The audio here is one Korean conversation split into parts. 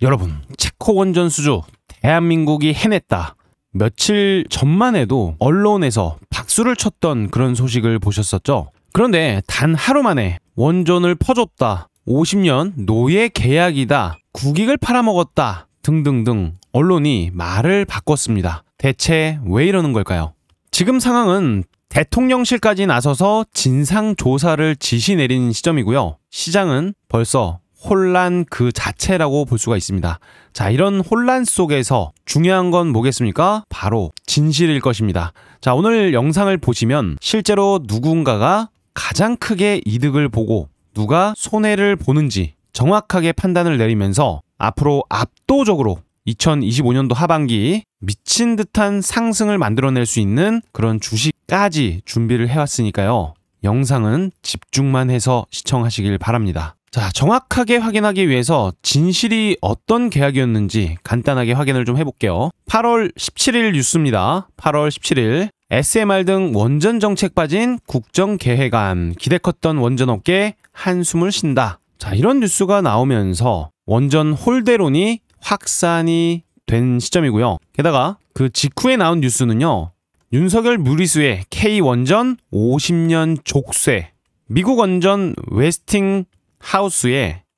여러분, 체코 원전 수주 대한민국이 해냈다. 며칠 전만 해도 언론에서 박수를 쳤던 그런 소식을 보셨었죠? 그런데 단 하루 만에 원전을 퍼줬다, 50년 노예 계약이다, 국익을 팔아먹었다 등등등 언론이 말을 바꿨습니다. 대체 왜 이러는 걸까요? 지금 상황은 대통령실까지 나서서 진상조사를 지시 내린 시점이고요. 시장은 벌써 혼란 그 자체라고 볼 수가 있습니다. 자, 이런 혼란 속에서 중요한 건 뭐겠습니까? 바로 진실일 것입니다. 자, 오늘 영상을 보시면 실제로 누군가가 가장 크게 이득을 보고 누가 손해를 보는지 정확하게 판단을 내리면서 앞으로 압도적으로 2025년도 하반기 미친 듯한 상승을 만들어낼 수 있는 그런 주식까지 준비를 해왔으니까요. 영상은 집중만 해서 시청하시길 바랍니다. 자, 정확하게 확인하기 위해서 진실이 어떤 계약이었는지 간단하게 확인을 좀 해볼게요. 8월 17일 뉴스입니다. 8월 17일 SMR 등 원전 정책 빠진 국정계획안, 기대 컸던 원전업계 한숨을 쉰다. 자, 이런 뉴스가 나오면서 원전 홀대론이 확산이 된 시점이고요. 게다가 그 직후에 나온 뉴스는요, 윤석열 무리수의 K원전 50년 족쇄, 미국 원전 웨스팅하우스에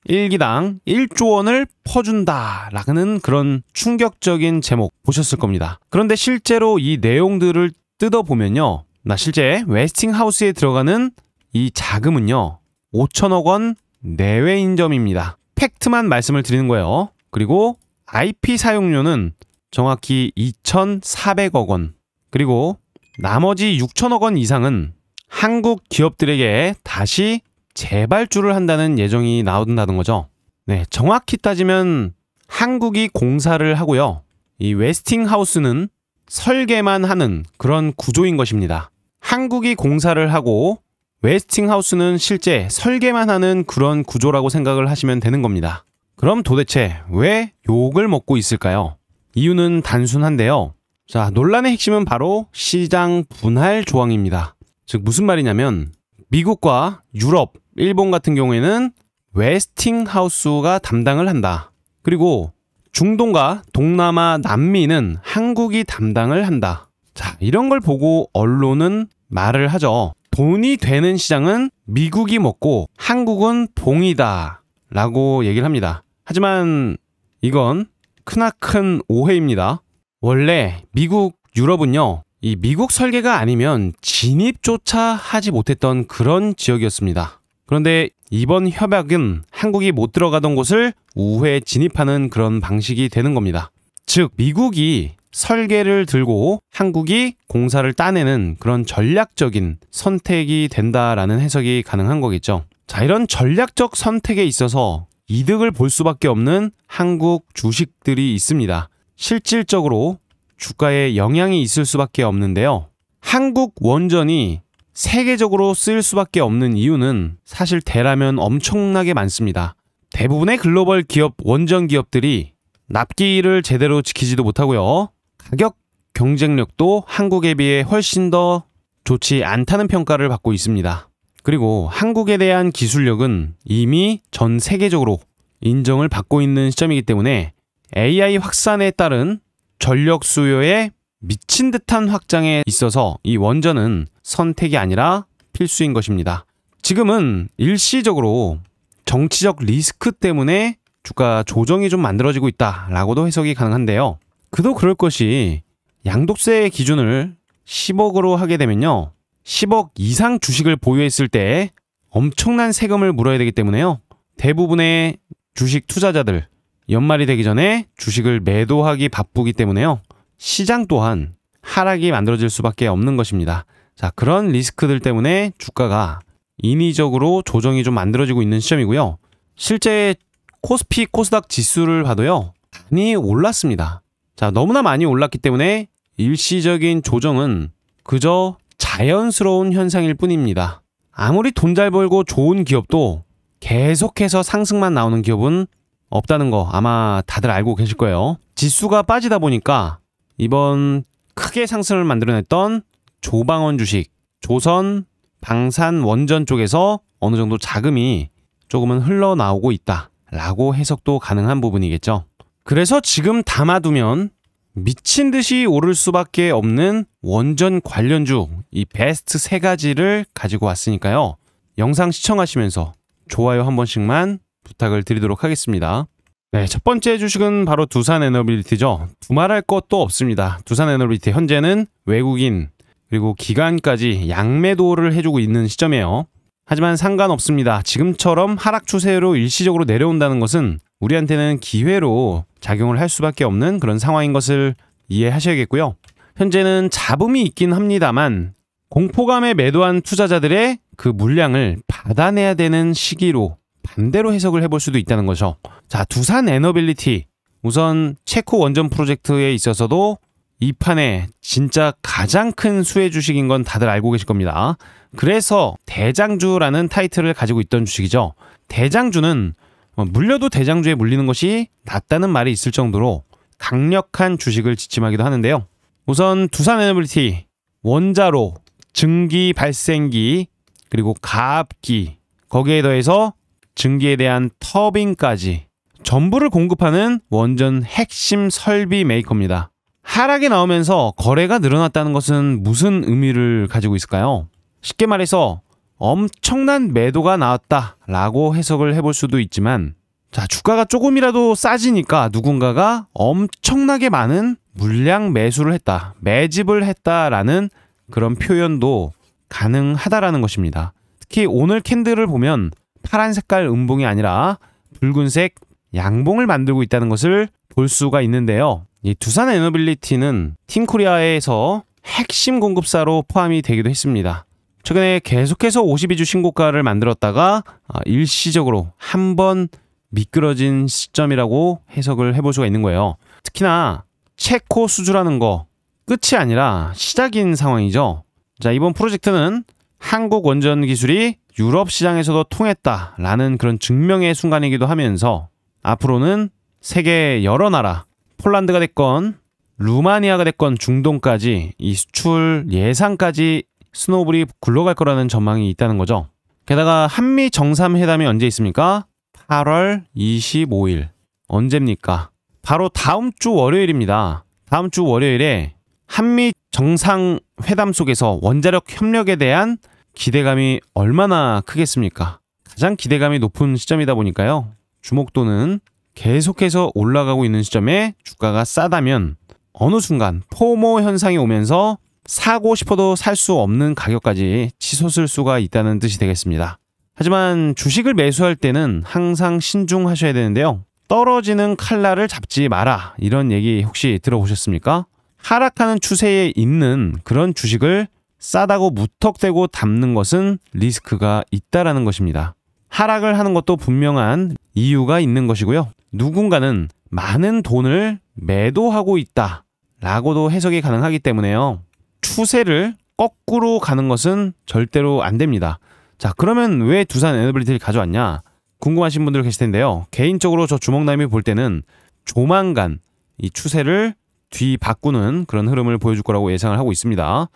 1기당 1조 원을 퍼준다라는 그런 충격적인 제목 보셨을 겁니다. 그런데 실제로 이 내용들을 뜯어보면요, 실제 웨스팅하우스에 들어가는 이 자금은요 5천억 원 내외인 점입니다. 팩트만 말씀을 드리는 거예요. 그리고 IP 사용료는 정확히 2,400억 원, 그리고 나머지 6천억 원 이상은 한국 기업들에게 다시 재발주를 한다는 예정이 나온다는 거죠. 네, 정확히 따지면 한국이 공사를 하고요, 이 웨스팅하우스는 설계만 하는 그런 구조인 것입니다. 한국이 공사를 하고 웨스팅하우스는 실제 설계만 하는 그런 구조라고 생각을 하시면 되는 겁니다. 그럼 도대체 왜 욕을 먹고 있을까요? 이유는 단순한데요. 자, 논란의 핵심은 바로 시장 분할 조항입니다. 즉 무슨 말이냐면 미국과 유럽, 일본 같은 경우에는 웨스팅하우스가 담당을 한다. 그리고 중동과 동남아, 남미는 한국이 담당을 한다. 자, 이런 걸 보고 언론은 말을 하죠. 돈이 되는 시장은 미국이 먹고 한국은 봉이다 라고 얘기를 합니다. 하지만 이건 크나큰 오해입니다. 원래 미국, 유럽은요, 이 미국 설계가 아니면 진입조차 하지 못했던 그런 지역이었습니다. 그런데 이번 협약은 한국이 못 들어가던 곳을 우회 진입하는 그런 방식이 되는 겁니다. 즉 미국이 설계를 들고 한국이 공사를 따내는 그런 전략적인 선택이 된다라는 해석이 가능한 거겠죠. 자, 이런 전략적 선택에 있어서 이득을 볼 수밖에 없는 한국 주식들이 있습니다. 실질적으로 주가에 영향이 있을 수밖에 없는데요. 한국 원전이 세계적으로 쓰일 수밖에 없는 이유는 사실 대라면 엄청나게 많습니다. 대부분의 글로벌 기업, 원전 기업들이 납기를 제대로 지키지도 못하고요, 가격 경쟁력도 한국에 비해 훨씬 더 좋지 않다는 평가를 받고 있습니다. 그리고 한국에 대한 기술력은 이미 전 세계적으로 인정을 받고 있는 시점이기 때문에 AI 확산에 따른 전력 수요의 미친 듯한 확장에 있어서 이 원전은 선택이 아니라 필수인 것입니다. 지금은 일시적으로 정치적 리스크 때문에 주가 조정이 좀 만들어지고 있다라고도 해석이 가능한데요. 그도 그럴 것이 양도세 기준을 10억으로 하게 되면요, 10억 이상 주식을 보유했을 때 엄청난 세금을 물어야 되기 때문에요, 대부분의 주식 투자자들 연말이 되기 전에 주식을 매도하기 바쁘기 때문에요, 시장 또한 하락이 만들어질 수밖에 없는 것입니다. 자, 그런 리스크들 때문에 주가가 인위적으로 조정이 좀 만들어지고 있는 시점이고요. 실제 코스피, 코스닥 지수를 봐도요, 많이 올랐습니다. 자, 너무나 많이 올랐기 때문에 일시적인 조정은 그저 자연스러운 현상일 뿐입니다. 아무리 돈 잘 벌고 좋은 기업도 계속해서 상승만 나오는 기업은 없다는 거 아마 다들 알고 계실 거예요. 지수가 빠지다 보니까 이번 크게 상승을 만들어냈던 조방원 주식, 조선, 방산, 원전 쪽에서 어느 정도 자금이 조금은 흘러나오고 있다. 라고 해석도 가능한 부분이겠죠. 그래서 지금 담아두면 미친 듯이 오를 수밖에 없는 원전 관련주 이 베스트 3가지를 가지고 왔으니까요. 영상 시청하시면서 좋아요 한 번씩만 부탁을 드리도록 하겠습니다. 네, 첫 번째 주식은 바로 두산에너빌리티죠. 두말할 것도 없습니다. 두산에너빌리티 현재는 외국인 그리고 기관까지 양매도를 해주고 있는 시점이에요. 하지만 상관없습니다. 지금처럼 하락 추세로 일시적으로 내려온다는 것은 우리한테는 기회로 작용을 할 수밖에 없는 그런 상황인 것을 이해하셔야겠고요. 현재는 잡음이 있긴 합니다만 공포감에 매도한 투자자들의 그 물량을 받아내야 되는 시기로 반대로 해석을 해볼 수도 있다는 거죠. 자, 두산에너빌리티 우선 체코 원전 프로젝트에 있어서도 이 판에 진짜 가장 큰 수혜 주식인 건 다들 알고 계실 겁니다. 그래서 대장주라는 타이틀을 가지고 있던 주식이죠. 대장주는 물려도 대장주에 물리는 것이 낫다는 말이 있을 정도로 강력한 주식을 지침하기도 하는데요. 우선 두산에너빌리티 원자로, 증기 발생기, 그리고 가압기, 거기에 더해서 증기에 대한 터빈까지 전부를 공급하는 원전 핵심 설비 메이커입니다. 하락이 나오면서 거래가 늘어났다는 것은 무슨 의미를 가지고 있을까요? 쉽게 말해서 엄청난 매도가 나왔다라고 해석을 해볼 수도 있지만, 자, 주가가 조금이라도 싸지니까 누군가가 엄청나게 많은 물량 매수를 했다, 매집을 했다라는 그런 표현도 가능하다라는 것입니다. 특히 오늘 캔들을 보면 파란 색깔 음봉이 아니라 붉은색 양봉을 만들고 있다는 것을 볼 수가 있는데요. 이 두산에너빌리티는 팀코리아에서 핵심 공급사로 포함이 되기도 했습니다. 최근에 계속해서 52주 신고가를 만들었다가 일시적으로 한번 미끄러진 시점이라고 해석을 해볼 수가 있는 거예요. 특히나 체코 수주라는 거 끝이 아니라 시작인 상황이죠. 자, 이번 프로젝트는 한국 원전 기술이 유럽 시장에서도 통했다라는 그런 증명의 순간이기도 하면서 앞으로는 세계 여러 나라, 폴란드가 됐건 루마니아가 됐건 중동까지 이 수출 예상까지 스노우볼이 굴러갈 거라는 전망이 있다는 거죠. 게다가 한미 정상회담이 언제 있습니까? 8월 25일. 언제입니까? 바로 다음 주 월요일입니다. 다음 주 월요일에 한미 정상회담 속에서 원자력 협력에 대한 기대감이 얼마나 크겠습니까? 가장 기대감이 높은 시점이다 보니까요. 주목도는 계속해서 올라가고 있는 시점에 주가가 싸다면 어느 순간 포모 현상이 오면서 사고 싶어도 살 수 없는 가격까지 치솟을 수가 있다는 뜻이 되겠습니다. 하지만 주식을 매수할 때는 항상 신중하셔야 되는데요. 떨어지는 칼날을 잡지 마라, 이런 얘기 혹시 들어보셨습니까? 하락하는 추세에 있는 그런 주식을 싸다고 무턱대고 담는 것은 리스크가 있다라는 것입니다. 하락을 하는 것도 분명한 이유가 있는 것이고요. 누군가는 많은 돈을 매도하고 있다 라고도 해석이 가능하기 때문에요. 추세를 거꾸로 가는 것은 절대로 안 됩니다. 자, 그러면 왜 두산에너빌리티를 가져왔냐? 궁금하신 분들 계실 텐데요. 개인적으로 저 주먹남이 볼 때는 조만간 이 추세를 뒤바꾸는 그런 흐름을 보여줄 거라고 예상을 하고 있습니다.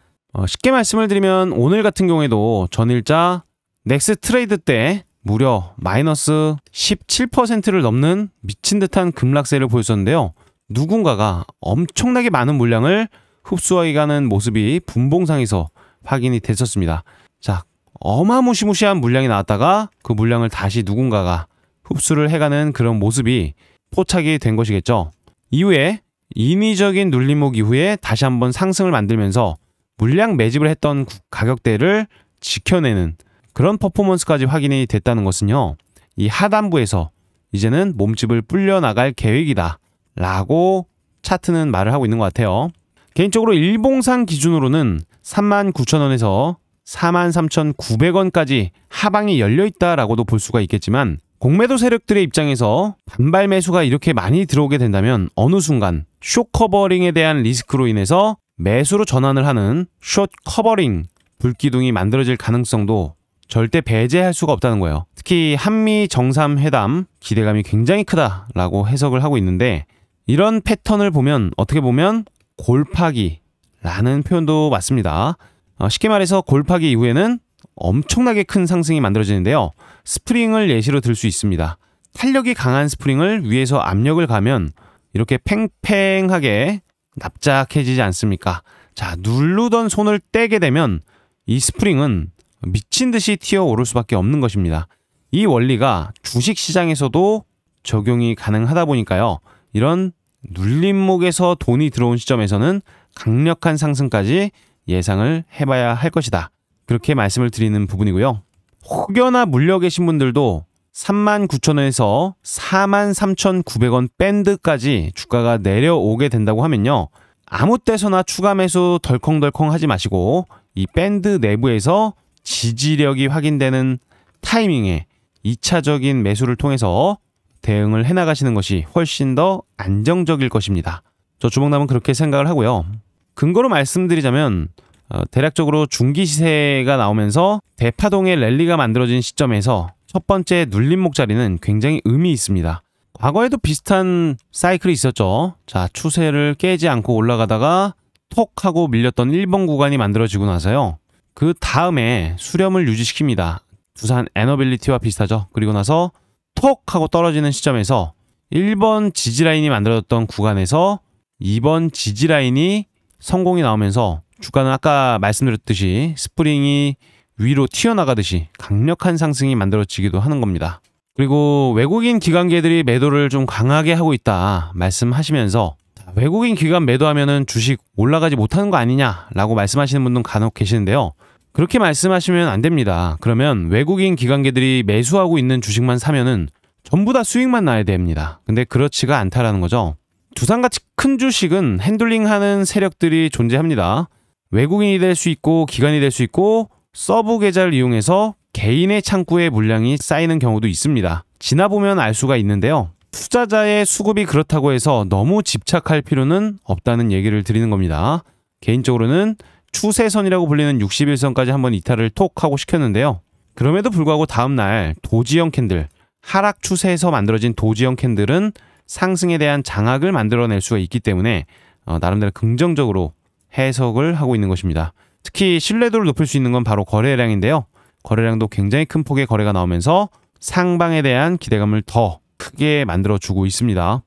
쉽게 말씀을 드리면 오늘 같은 경우에도 전일자 넥스 트레이드 때 무려 마이너스 17%를 넘는 미친 듯한 급락세를 보였었는데요. 누군가가 엄청나게 많은 물량을 흡수해가는 모습이 분봉상에서 확인이 됐었습니다. 자, 어마무시무시한 물량이 나왔다가 그 물량을 다시 누군가가 흡수를 해가는 그런 모습이 포착이 된 것이겠죠. 이후에 인위적인 눌림목 이후에 다시 한번 상승을 만들면서 물량 매집을 했던 가격대를 지켜내는 그런 퍼포먼스까지 확인이 됐다는 것은요, 이 하단부에서 이제는 몸집을 불려나갈 계획이다 라고 차트는 말을 하고 있는 것 같아요. 개인적으로 일봉상 기준으로는 39,000원에서 43,900원까지 하방이 열려있다라고도 볼 수가 있겠지만, 공매도 세력들의 입장에서 반발 매수가 이렇게 많이 들어오게 된다면 어느 순간 숏 커버링에 대한 리스크로 인해서 매수로 전환을 하는 숏 커버링 불기둥이 만들어질 가능성도 절대 배제할 수가 없다는 거예요. 특히 한미 정상회담 기대감이 굉장히 크다라고 해석을 하고 있는데, 이런 패턴을 보면 어떻게 보면 골파기라는 표현도 맞습니다. 쉽게 말해서 골파기 이후에는 엄청나게 큰 상승이 만들어지는데요. 스프링을 예시로 들 수 있습니다. 탄력이 강한 스프링을 위에서 압력을 가면 이렇게 팽팽하게 납작해지지 않습니까? 자, 누르던 손을 떼게 되면 이 스프링은 미친 듯이 튀어오를 수밖에 없는 것입니다. 이 원리가 주식시장에서도 적용이 가능하다 보니까요. 이런 눌림목에서 돈이 들어온 시점에서는 강력한 상승까지 예상을 해봐야 할 것이다. 그렇게 말씀을 드리는 부분이고요. 혹여나 물려 계신 분들도 39,000원에서 43,900원 밴드까지 주가가 내려오게 된다고 하면요. 아무 때서나 추가 매수 덜컹덜컹 하지 마시고 이 밴드 내부에서 지지력이 확인되는 타이밍에 2차적인 매수를 통해서 대응을 해나가시는 것이 훨씬 더 안정적일 것입니다. 저 주목남은 그렇게 생각을 하고요. 근거로 말씀드리자면 대략적으로 중기 시세가 나오면서 대파동의 랠리가 만들어진 시점에서 첫 번째 눌림목 자리는 굉장히 의미 있습니다. 과거에도 비슷한 사이클이 있었죠. 자, 추세를 깨지 않고 올라가다가 톡 하고 밀렸던 1번 구간이 만들어지고 나서요. 그 다음에 수렴을 유지시킵니다. 두산 에너빌리티와 비슷하죠. 그리고 나서 톡 하고 떨어지는 시점에서 1번 지지라인이 만들어졌던 구간에서 2번 지지라인이 성공이 나오면서 주가는 아까 말씀드렸듯이 스프링이 위로 튀어나가듯이 강력한 상승이 만들어지기도 하는 겁니다. 그리고 외국인 기관계들이 매도를 좀 강하게 하고 있다 말씀하시면서 외국인 기관 매도하면은 주식 올라가지 못하는 거 아니냐라고 말씀하시는 분들 간혹 계시는데요. 그렇게 말씀하시면 안 됩니다. 그러면 외국인 기관계들이 매수하고 있는 주식만 사면은 전부 다 수익만 나야 됩니다. 근데 그렇지가 않다라는 거죠. 두산같이 큰 주식은 핸들링하는 세력들이 존재합니다. 외국인이 될 수 있고 기관이 될 수 있고 서브 계좌를 이용해서 개인의 창구에 물량이 쌓이는 경우도 있습니다. 지나보면 알 수가 있는데요. 투자자의 수급이 그렇다고 해서 너무 집착할 필요는 없다는 얘기를 드리는 겁니다. 개인적으로는 추세선이라고 불리는 61선까지 한번 이탈을 톡 하고 시켰는데요. 그럼에도 불구하고 다음날 도지형 캔들, 하락 추세에서 만들어진 도지형 캔들은 상승에 대한 장악을 만들어낼 수가 있기 때문에 나름대로 긍정적으로 해석을 하고 있는 것입니다. 특히 신뢰도를 높일 수 있는 건 바로 거래량인데요. 거래량도 굉장히 큰 폭의 거래가 나오면서 상방에 대한 기대감을 더 크게 만들어주고 있습니다.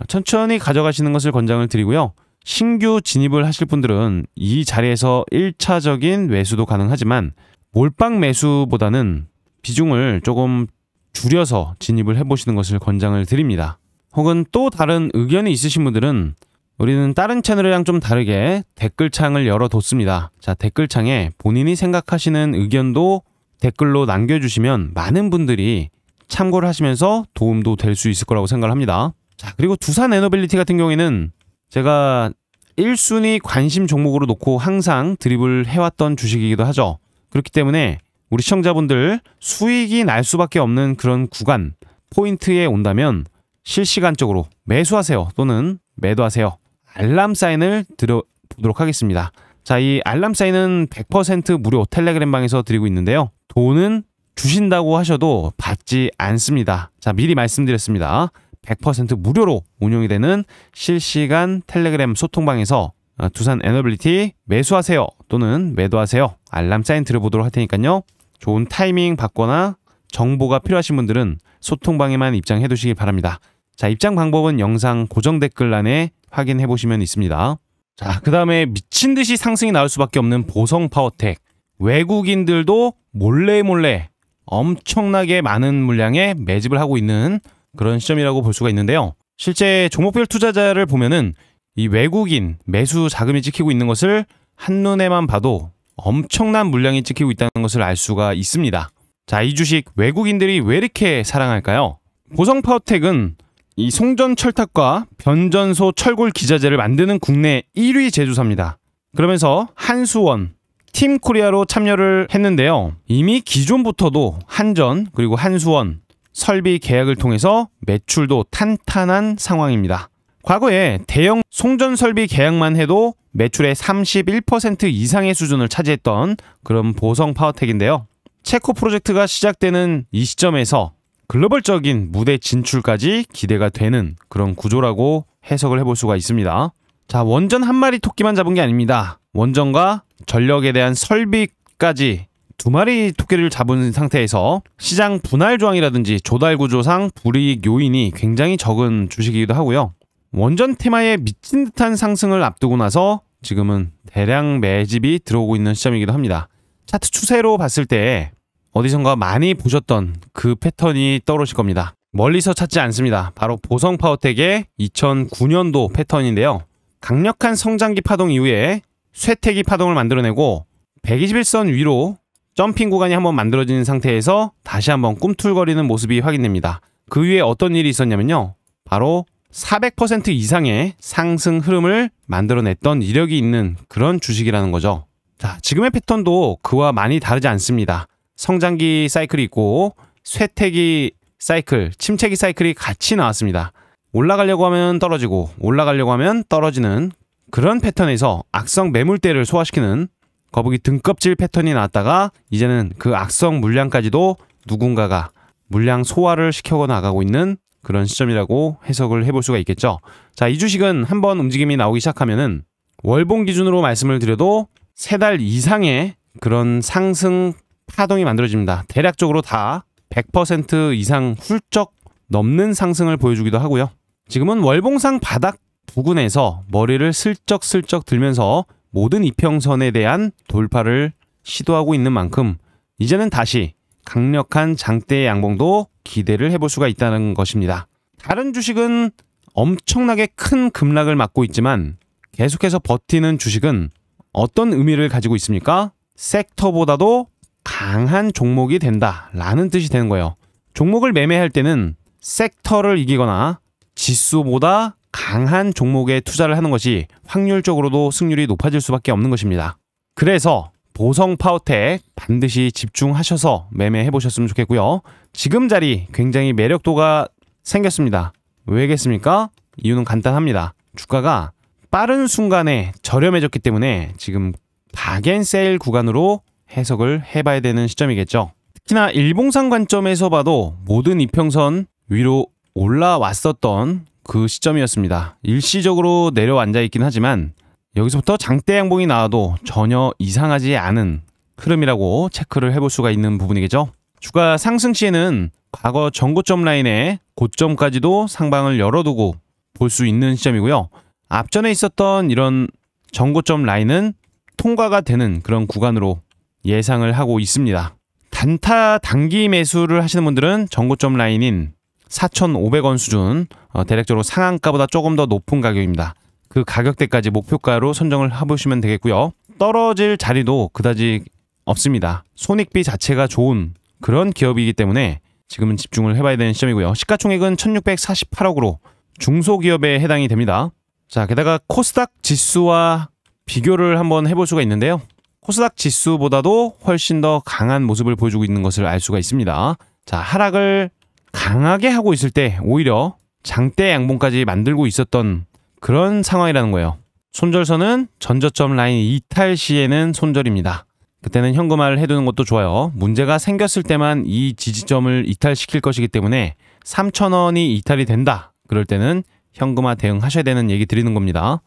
천천히 가져가시는 것을 권장을 드리고요. 신규 진입을 하실 분들은 이 자리에서 1차적인 매수도 가능하지만 몰빵 매수보다는 비중을 조금 줄여서 진입을 해보시는 것을 권장을 드립니다. 혹은 또 다른 의견이 있으신 분들은 우리는 다른 채널이랑 좀 다르게 댓글창을 열어뒀습니다. 자, 댓글창에 본인이 생각하시는 의견도 댓글로 남겨주시면 많은 분들이 참고를 하시면서 도움도 될 수 있을 거라고 생각을 합니다. 자, 그리고 두산 에너빌리티 같은 경우에는 제가 1순위 관심 종목으로 놓고 항상 드립을 해왔던 주식이기도 하죠. 그렇기 때문에 우리 시청자분들 수익이 날 수밖에 없는 그런 구간, 포인트에 온다면 실시간적으로 매수하세요 또는 매도하세요. 알람 사인을 드려보도록 하겠습니다. 자, 이 알람 사인은 100% 무료 텔레그램 방에서 드리고 있는데요. 돈은 주신다고 하셔도 받지 않습니다. 자, 미리 말씀드렸습니다. 100% 무료로 운영이 되는 실시간 텔레그램 소통방에서 두산 에너빌리티 매수하세요 또는 매도하세요. 알람 사인 드려보도록 할 테니까요. 좋은 타이밍 받거나 정보가 필요하신 분들은 소통방에만 입장해 두시기 바랍니다. 자, 입장 방법은 영상 고정 댓글란에 확인해 보시면 있습니다. 자, 그 다음에 미친듯이 상승이 나올 수밖에 없는 보성 파워텍. 외국인들도 몰래 엄청나게 많은 물량의 매집을 하고 있는 그런 시점이라고 볼 수가 있는데요. 실제 종목별 투자자를 보면은 이 외국인 매수 자금이 찍히고 있는 것을 한눈에만 봐도 엄청난 물량이 찍히고 있다는 것을 알 수가 있습니다. 자, 이 주식 외국인들이 왜 이렇게 사랑할까요? 보성 파워텍은 이 송전철탑과 변전소 철골 기자재를 만드는 국내 1위 제조사입니다. 그러면서 한수원, 팀코리아로 참여를 했는데요. 이미 기존부터도 한전 그리고 한수원 설비 계약을 통해서 매출도 탄탄한 상황입니다. 과거에 대형 송전 설비 계약만 해도 매출의 31% 이상의 수준을 차지했던 그런 보성 파워텍인데요. 체코 프로젝트가 시작되는 이 시점에서 글로벌적인 무대 진출까지 기대가 되는 그런 구조라고 해석을 해볼 수가 있습니다. 자, 원전 한 마리 토끼만 잡은 게 아닙니다. 원전과 전력에 대한 설비까지 두 마리 토끼를 잡은 상태에서 시장 분할 조항이라든지 조달 구조상 불이익 요인이 굉장히 적은 주식이기도 하고요. 원전 테마에 미친 듯한 상승을 앞두고 나서 지금은 대량 매집이 들어오고 있는 시점이기도 합니다. 차트 추세로 봤을 때 어디선가 많이 보셨던 그 패턴이 떠오르실 겁니다. 멀리서 찾지 않습니다. 바로 보성파워텍의 2009년도 패턴인데요. 강력한 성장기 파동 이후에 쇠퇴기 파동을 만들어내고 121선 위로 점핑 구간이 한번 만들어진 상태에서 다시 한번 꿈틀거리는 모습이 확인됩니다. 그 위에 어떤 일이 있었냐면요. 바로 400% 이상의 상승 흐름을 만들어냈던 이력이 있는 그런 주식이라는 거죠. 자, 지금의 패턴도 그와 많이 다르지 않습니다. 성장기 사이클이 있고 쇠퇴기 사이클, 침체기 사이클이 같이 나왔습니다. 올라가려고 하면 떨어지고 올라가려고 하면 떨어지는 그런 패턴에서 악성 매물대를 소화시키는 거북이 등껍질 패턴이 나왔다가 이제는 그 악성 물량까지도 누군가가 물량 소화를 시켜 나가고 있는 그런 시점이라고 해석을 해볼 수가 있겠죠. 자, 이 주식은 한번 움직임이 나오기 시작하면은 월봉 기준으로 말씀을 드려도 3달 이상의 그런 상승 파동이 만들어집니다. 대략적으로 다 100% 이상 훌쩍 넘는 상승을 보여주기도 하고요. 지금은 월봉상 바닥 부근에서 머리를 슬쩍슬쩍 들면서 모든 이평선에 대한 돌파를 시도하고 있는 만큼 이제는 다시 강력한 장대의 양봉도 기대를 해볼 수가 있다는 것입니다. 다른 주식은 엄청나게 큰 급락을 맞고 있지만 계속해서 버티는 주식은 어떤 의미를 가지고 있습니까? 섹터보다도 강한 종목이 된다라는 뜻이 되는 거예요. 종목을 매매할 때는 섹터를 이기거나 지수보다 강한 종목에 투자를 하는 것이 확률적으로도 승률이 높아질 수밖에 없는 것입니다. 그래서 보성파워텍 반드시 집중하셔서 매매해 보셨으면 좋겠고요. 지금 자리 굉장히 매력도가 생겼습니다. 왜겠습니까? 이유는 간단합니다. 주가가 빠른 순간에 저렴해졌기 때문에 지금 박앤세일 구간으로 해석을 해봐야 되는 시점이겠죠. 특히나 일봉상 관점에서 봐도 모든 이평선 위로 올라왔었던 그 시점이었습니다. 일시적으로 내려앉아 있긴 하지만 여기서부터 장대 양봉이 나와도 전혀 이상하지 않은 흐름이라고 체크를 해볼 수가 있는 부분이겠죠. 주가 상승 시에는 과거 전고점 라인의 고점까지도 상방을 열어두고 볼 수 있는 시점이고요. 앞전에 있었던 이런 전고점 라인은 통과가 되는 그런 구간으로 예상을 하고 있습니다. 단타 단기 매수를 하시는 분들은 전고점 라인인 4,500원 수준, 대략적으로 상한가보다 조금 더 높은 가격입니다. 그 가격대까지 목표가로 선정을 해보시면 되겠고요. 떨어질 자리도 그다지 없습니다. 손익비 자체가 좋은 그런 기업이기 때문에 지금은 집중을 해봐야 되는 시점이고요. 시가총액은 1648억으로 중소기업에 해당이 됩니다. 자, 게다가 코스닥 지수와 비교를 한번 해볼 수가 있는데요. 코스닥 지수보다도 훨씬 더 강한 모습을 보여주고 있는 것을 알 수가 있습니다. 자, 하락을 강하게 하고 있을 때 오히려 장대 양봉까지 만들고 있었던 그런 상황이라는 거예요. 손절선은 전저점 라인 이탈 시에는 손절입니다. 그때는 현금화를 해두는 것도 좋아요. 문제가 생겼을 때만 이 지지점을 이탈시킬 것이기 때문에 3,000원이 이탈이 된다. 그럴 때는 현금화 대응하셔야 되는 얘기 드리는 겁니다.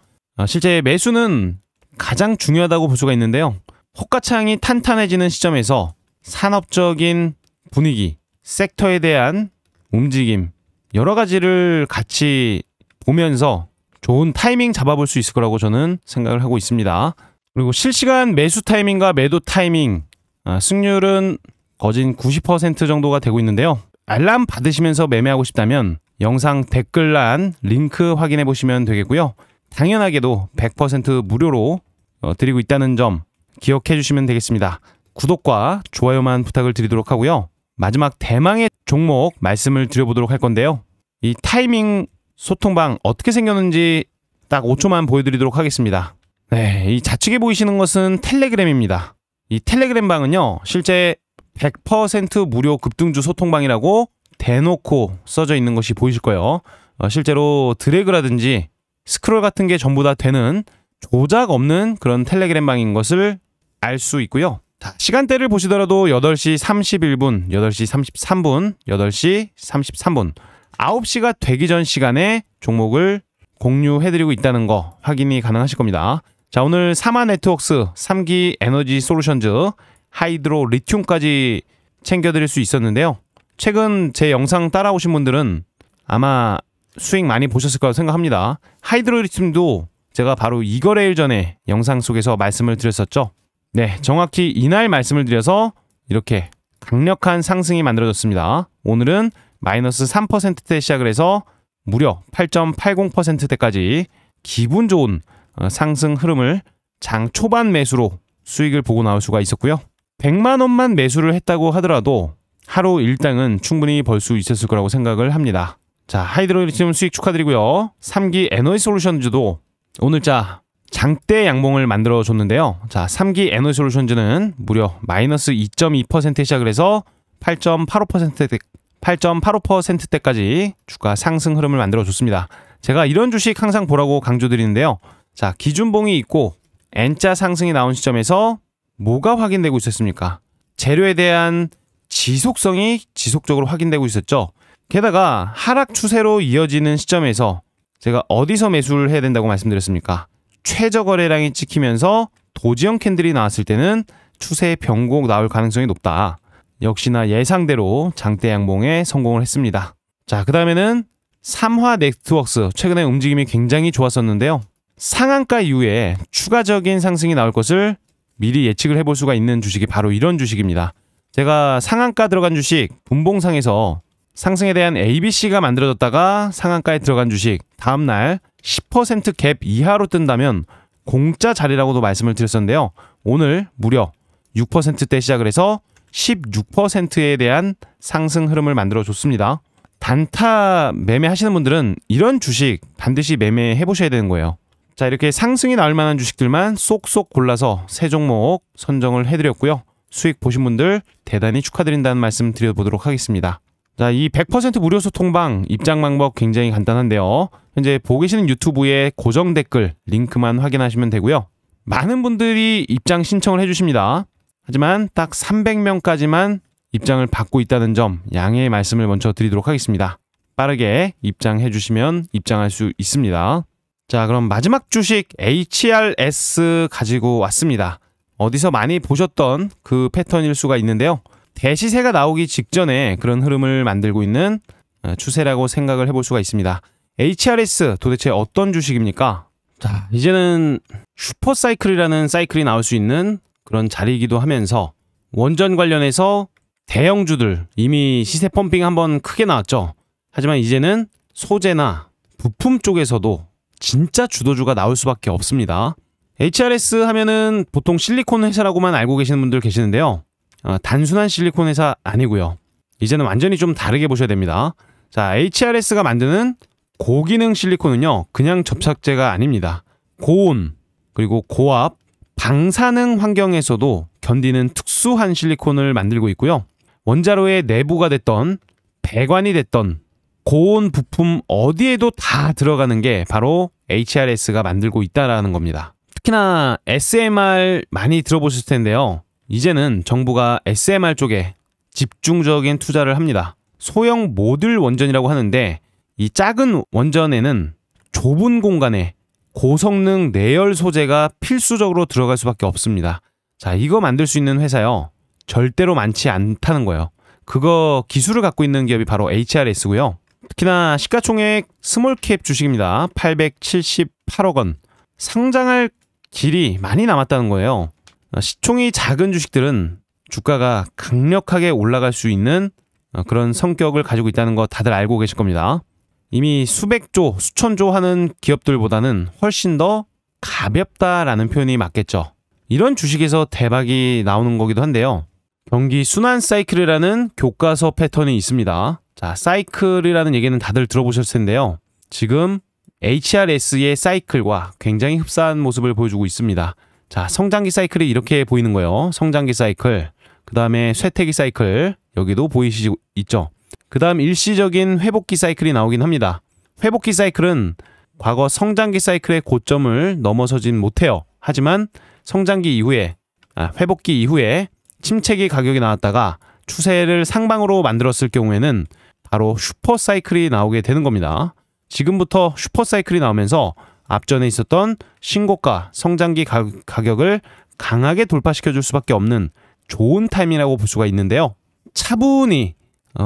실제 매수는 가장 중요하다고 볼 수가 있는데요. 호가창이 탄탄해지는 시점에서 산업적인 분위기, 섹터에 대한 움직임, 여러 가지를 같이 보면서 좋은 타이밍 잡아볼 수 있을 거라고 저는 생각을 하고 있습니다. 그리고 실시간 매수 타이밍과 매도 타이밍, 승률은 거진 90% 정도가 되고 있는데요. 알람 받으시면서 매매하고 싶다면 영상 댓글란 링크 확인해 보시면 되겠고요. 당연하게도 100% 무료로 드리고 있다는 점 기억해 주시면 되겠습니다. 구독과 좋아요만 부탁을 드리도록 하고요. 마지막 대망의 종목 말씀을 드려보도록 할 건데요. 이 타이밍 소통방 어떻게 생겼는지 딱 5초만 보여드리도록 하겠습니다. 네, 이 좌측에 보이시는 것은 텔레그램입니다. 이 텔레그램 방은요, 실제 100% 무료 급등주 소통방이라고 대놓고 써져 있는 것이 보이실 거예요. 실제로 드래그라든지 스크롤 같은 게 전부 다 되는 조작 없는 그런 텔레그램 방인 것을 알 수 있고요. 시간대를 보시더라도 8시 31분, 8시 33분, 8시 33분 9시가 되기 전 시간에 종목을 공유해드리고 있다는 거 확인이 가능하실 겁니다. 자, 오늘 사마 네트워크스 3기 에너지 솔루션즈 하이드로 리튬까지 챙겨드릴 수 있었는데요. 최근 제 영상 따라오신 분들은 아마 수익 많이 보셨을 거라고 생각합니다. 하이드로 리튬도 제가 바로 이거래일 전에 영상 속에서 말씀을 드렸었죠. 네, 정확히 이날 말씀을 드려서 이렇게 강력한 상승이 만들어졌습니다. 오늘은 마이너스 3%대 시작을 해서 무려 8.80%대까지 기분 좋은 상승 흐름을 장 초반 매수로 수익을 보고 나올 수가 있었고요. 100만 원만 매수를 했다고 하더라도 하루 일당은 충분히 벌 수 있었을 거라고 생각을 합니다. 자, 하이드로 리튬 수익 축하드리고요. 3기 에너지솔루션즈도 오늘자 장대 양봉을 만들어 줬는데요. 자, 3기 에너지솔루션즈는 무려 마이너스 2.2% 시작을 해서 8.85%대까지 주가 상승 흐름을 만들어 줬습니다. 제가 이런 주식 항상 보라고 강조드리는데요. 자, 기준봉이 있고 N자 상승이 나온 시점에서 뭐가 확인되고 있었습니까? 재료에 대한 지속성이 지속적으로 확인되고 있었죠. 게다가 하락 추세로 이어지는 시점에서 제가 어디서 매수를 해야 된다고 말씀드렸습니까? 최저 거래량이 찍히면서 도지형 캔들이 나왔을 때는 추세 변곡 나올 가능성이 높다. 역시나 예상대로 장대 양봉에 성공을 했습니다. 자, 그 다음에는 삼화 네트워크스, 최근에 움직임이 굉장히 좋았었는데요. 상한가 이후에 추가적인 상승이 나올 것을 미리 예측을 해볼 수가 있는 주식이 바로 이런 주식입니다. 제가 상한가 들어간 주식 분봉상에서 상승에 대한 ABC가 만들어졌다가 상한가에 들어간 주식 다음날 10% 갭 이하로 뜬다면 공짜 자리라고도 말씀을 드렸었는데요. 오늘 무려 6%대 시작을 해서 16%에 대한 상승 흐름을 만들어 줬습니다. 단타 매매하시는 분들은 이런 주식 반드시 매매해 보셔야 되는 거예요. 자, 이렇게 상승이 나올 만한 주식들만 쏙쏙 골라서 세 종목 선정을 해드렸고요. 수익 보신 분들 대단히 축하드린다는 말씀 드려보도록 하겠습니다. 자, 이 100% 무료 소통방 입장 방법 굉장히 간단한데요. 현재 보고 계시는 유튜브의 고정 댓글 링크만 확인하시면 되고요. 많은 분들이 입장 신청을 해주십니다. 하지만 딱 300명까지만 입장을 받고 있다는 점 양해의 말씀을 먼저 드리도록 하겠습니다. 빠르게 입장해 주시면 입장할 수 있습니다. 자, 그럼 마지막 주식 HRS 가지고 왔습니다. 어디서 많이 보셨던 그 패턴일 수가 있는데요. 대시세가 나오기 직전에 그런 흐름을 만들고 있는 추세라고 생각을 해볼 수가 있습니다. HRS 도대체 어떤 주식입니까? 자, 이제는 슈퍼사이클이라는 사이클이 나올 수 있는 그런 자리이기도 하면서 원전 관련해서 대형주들 이미 시세 펌핑 한번 크게 나왔죠. 하지만 이제는 소재나 부품 쪽에서도 진짜 주도주가 나올 수밖에 없습니다. HRS 하면은 보통 실리콘 회사라고만 알고 계시는 분들 계시는데요. 단순한 실리콘 회사 아니고요. 이제는 완전히 좀 다르게 보셔야 됩니다. 자, HRS가 만드는 고기능 실리콘은요, 그냥 접착제가 아닙니다. 고온, 그리고 고압, 방사능 환경에서도 견디는 특수한 실리콘을 만들고 있고요. 원자로의 내부가 됐던 배관이 됐던 고온 부품 어디에도 다 들어가는 게 바로 HRS가 만들고 있다라는 겁니다. 특히나 SMR 많이 들어보셨을 텐데요. 이제는 정부가 SMR 쪽에 집중적인 투자를 합니다. 소형 모듈 원전이라고 하는데 이 작은 원전에는 좁은 공간에 고성능 내열 소재가 필수적으로 들어갈 수밖에 없습니다. 자, 이거 만들 수 있는 회사요, 절대로 많지 않다는 거예요. 그거 기술을 갖고 있는 기업이 바로 HRS고요. 특히나 시가총액 스몰캡 주식입니다. 878억 원. 상장할 길이 많이 남았다는 거예요. 시총이 작은 주식들은 주가가 강력하게 올라갈 수 있는 그런 성격을 가지고 있다는 거 다들 알고 계실 겁니다. 이미 수백조, 수천조 하는 기업들보다는 훨씬 더 가볍다라는 표현이 맞겠죠. 이런 주식에서 대박이 나오는 거기도 한데요. 경기 순환 사이클이라는 교과서 패턴이 있습니다. 자, 사이클이라는 얘기는 다들 들어보셨을 텐데요. 지금 HRS의 사이클과 굉장히 흡사한 모습을 보여주고 있습니다. 자, 성장기 사이클이 이렇게 보이는 거예요. 성장기 사이클, 그 다음에 쇠퇴기 사이클, 여기도 보이시죠? 있죠? 그 다음 일시적인 회복기 사이클이 나오긴 합니다. 회복기 사이클은 과거 성장기 사이클의 고점을 넘어서진 못해요. 하지만 성장기 이후에, 회복기 이후에 침체기 가격이 나왔다가 추세를 상방으로 만들었을 경우에는 바로 슈퍼사이클이 나오게 되는 겁니다. 지금부터 슈퍼사이클이 나오면서 앞전에 있었던 신고가 성장기 가격을 강하게 돌파시켜 줄 수밖에 없는 좋은 타임이라고 볼 수가 있는데요. 차분히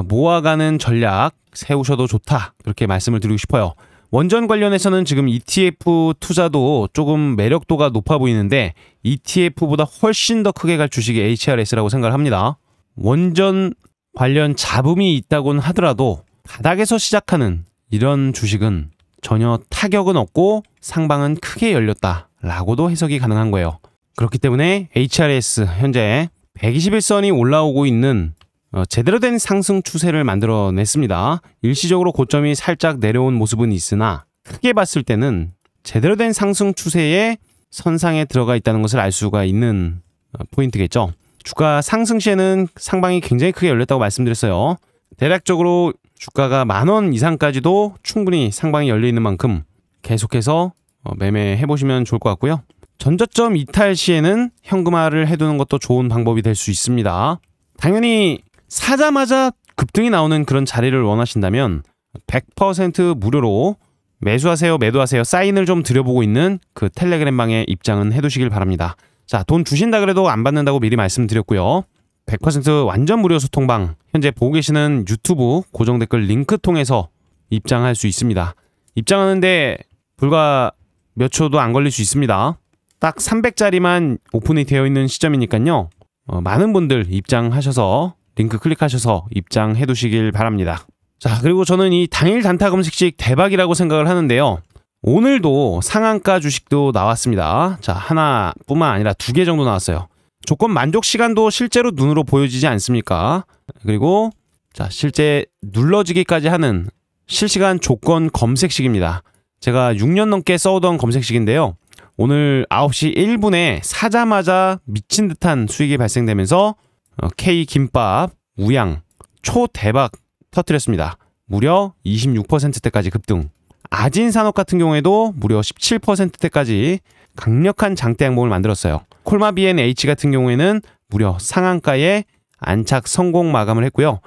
모아가는 전략 세우셔도 좋다, 그렇게 말씀을 드리고 싶어요. 원전 관련해서는 지금 ETF 투자도 조금 매력도가 높아 보이는데 ETF보다 훨씬 더 크게 갈 주식이 HRS라고 생각을 합니다. 원전 관련 잡음이 있다곤 하더라도 바닥에서 시작하는 이런 주식은 전혀 타격은 없고 상방은 크게 열렸다라고도 해석이 가능한 거예요. 그렇기 때문에 HRS 현재 121선이 올라오고 있는 제대로 된 상승 추세를 만들어냈습니다. 일시적으로 고점이 살짝 내려온 모습은 있으나 크게 봤을 때는 제대로 된 상승 추세의 선상에 들어가 있다는 것을 알 수가 있는 포인트겠죠. 주가 상승 시에는 상방이 굉장히 크게 열렸다고 말씀드렸어요. 대략적으로 주가가 10,000원 이상까지도 충분히 상방이 열려있는 만큼 계속해서 매매해보시면 좋을 것 같고요. 전저점 이탈 시에는 현금화를 해두는 것도 좋은 방법이 될 수 있습니다. 당연히 사자마자 급등이 나오는 그런 자리를 원하신다면 100% 무료로 매수하세요, 매도하세요 사인을 좀 드려보고 있는 그 텔레그램 방에 입장은 해두시길 바랍니다. 자, 돈 주신다 그래도 안 받는다고 미리 말씀드렸고요. 100% 완전 무료 소통방, 현재 보고 계시는 유튜브 고정 댓글 링크 통해서 입장할 수 있습니다. 입장하는데 불과 몇 초도 안 걸릴 수 있습니다. 딱 300짜리만 오픈이 되어 있는 시점이니까요. 많은 분들 입장하셔서 링크 클릭하셔서 입장해 두시길 바랍니다. 자, 그리고 저는 이 당일 단타 검색식 대박이라고 생각을 하는데요. 오늘도 상한가 주식도 나왔습니다. 자, 하나뿐만 아니라 2개 정도 나왔어요. 조건 만족 시간도 실제로 눈으로 보여지지 않습니까? 그리고 자, 실제 눌러지기까지 하는 실시간 조건 검색식입니다. 제가 6년 넘게 써오던 검색식인데요. 오늘 9시 1분에 사자마자 미친 듯한 수익이 발생되면서 K김밥, 우양, 초대박 터뜨렸습니다. 무려 26%대까지 급등. 아진산업 같은 경우에도 무려 17%대까지 강력한 장대 항목을 만들었어요. 콜마 B&H 같은 경우에는 무려 상한가에 안착 성공 마감을 했고요.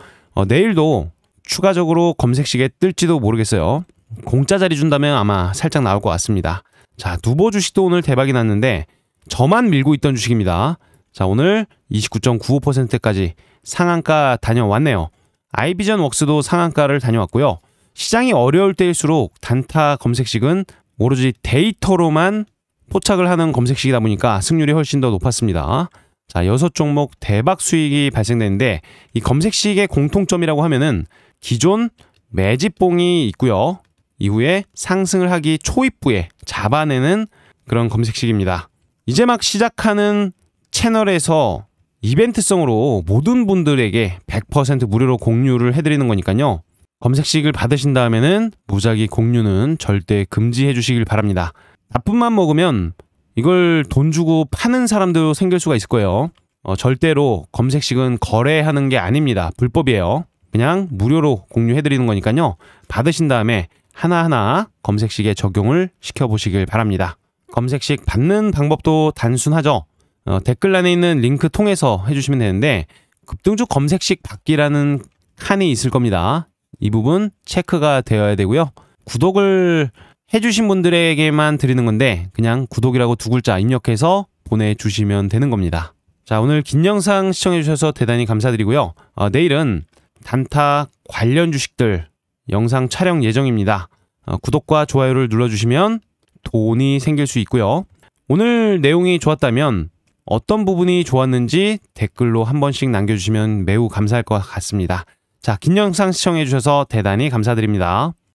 내일도 추가적으로 검색식에 뜰지도 모르겠어요. 공짜 자리 준다면 아마 살짝 나올 것 같습니다. 자, 누보 주식도 오늘 대박이 났는데 저만 밀고 있던 주식입니다. 자, 오늘 29.95%까지 상한가 다녀왔네요. 아이비전 웍스도 상한가를 다녀왔고요. 시장이 어려울 때일수록 단타 검색식은 오로지 데이터로만 포착을 하는 검색식이다 보니까 승률이 훨씬 더 높았습니다. 자, 6종목 대박 수익이 발생되는데 이 검색식의 공통점이라고 하면은 기존 매집봉이 있고요. 이후에 상승을 하기 초입부에 잡아내는 그런 검색식입니다. 이제 막 시작하는 채널에서 이벤트성으로 모든 분들에게 100% 무료로 공유를 해드리는 거니까요. 검색식을 받으신 다음에는 무작위 공유는 절대 금지해 주시길 바랍니다. 나쁜맘 먹으면 이걸 돈 주고 파는 사람도 생길 수가 있을 거예요. 절대로 검색식은 거래하는 게 아닙니다. 불법이에요. 그냥 무료로 공유해드리는 거니까요. 받으신 다음에 하나하나 검색식에 적용을 시켜보시길 바랍니다. 검색식 받는 방법도 단순하죠. 댓글란에 있는 링크 통해서 해주시면 되는데 급등주 검색식 받기라는 칸이 있을 겁니다. 이 부분 체크가 되어야 되고요. 구독을 해주신 분들에게만 드리는 건데 그냥 구독이라고 2글자 입력해서 보내주시면 되는 겁니다. 자, 오늘 긴 영상 시청해주셔서 대단히 감사드리고요. 내일은 단타 관련 주식들 영상 촬영 예정입니다. 구독과 좋아요를 눌러주시면 돈이 생길 수 있고요. 오늘 내용이 좋았다면 어떤 부분이 좋았는지 댓글로 한 번씩 남겨주시면 매우 감사할 것 같습니다. 자, 긴 영상 시청해주셔서 대단히 감사드립니다.